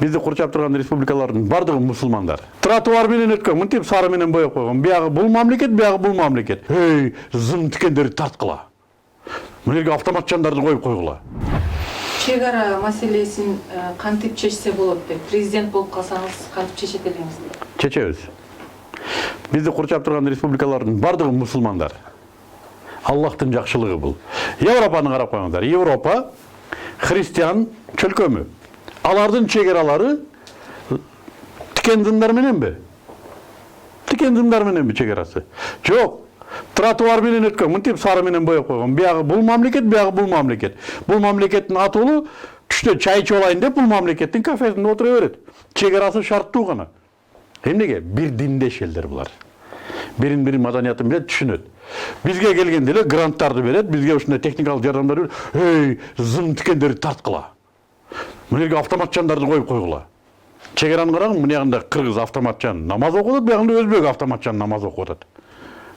Бизди курчап турган республикалардын бардыгы мусулмандар. Тротуар менен өткөн, мынтип сары менен боеп койгон. Биягы бул мамлекет, биягы бул мамлекет. Эй, зым тикендерди тарткыла. Мына жерге автоматчандарды коюп койгула. Чек ара маселесин кантип чечсе болот деп президент болуп калсаңыз кантип чечет элеңиз? Чечебиз. Бизди курчап турган республикалардын бардыгы мусулмандар. Аллахтын жакшылыгы бул. Европаны карап коюңуздар. Европа христиан чөлкөмү. Алардын чегералары тикен дындар мененби? Тикен дындар мененби чегерасы? Жок. Тротуар менен өткөн, мынтип сары менен боеп койгон. Биягы бул мамлекет, биягы бул мамлекет. Бул мамлекеттин атуулу түштө чай ичип алайын деп бул мамлекеттин кафесинде отура берет. Чегерасы шарттуу гана. Эмнеге? Бир диндеш элдер булар. Бирин-бири маданиятын билет, түшүнөт. Бизге келгенде эле гранттарды берет, бизге ушундай техникалык жардамдар берет. Эй, зым тикендерди тарткыла. Мына жерге автоматчандарды коюп койгула. Чегераны караңыз, мына жагында кыргыз автоматчан намаз окуп атат, бuyagында өзбек автоматчан намаз окуп атат.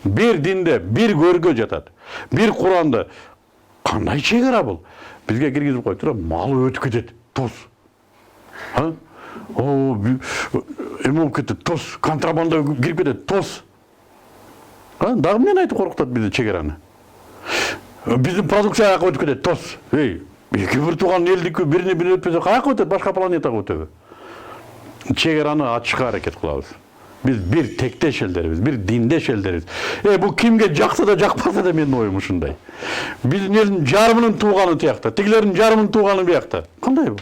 Bir dinde, bir görgө жатат. Bir Kur'an'da. Кандай чегара бул? Бизге киргизип коюп туруп, малы өтүп кетет, тоз. Ha? Эме болуп кетет, тоз. Контрабанда кирип кетет, тоз. Дагы мен айтып коркутат бизди чегараны. Биздин продукция каяка өтүп кетет, тоз. Эй, эки бир тууган элдики бирине-бири өтпөсө каяка өтөт, башка планетага өтөбү? Чегараны ачышка аракет кылабыз. Biz bir tектеш элдербиз, bir диндеш элдербиз. Бул кимге жакса да жакпаса да менин оюм ушундай. Биздин элдин жарымынын тууганы тиякта, тигилердин жарымынын тууганы биякта. Кандай бул?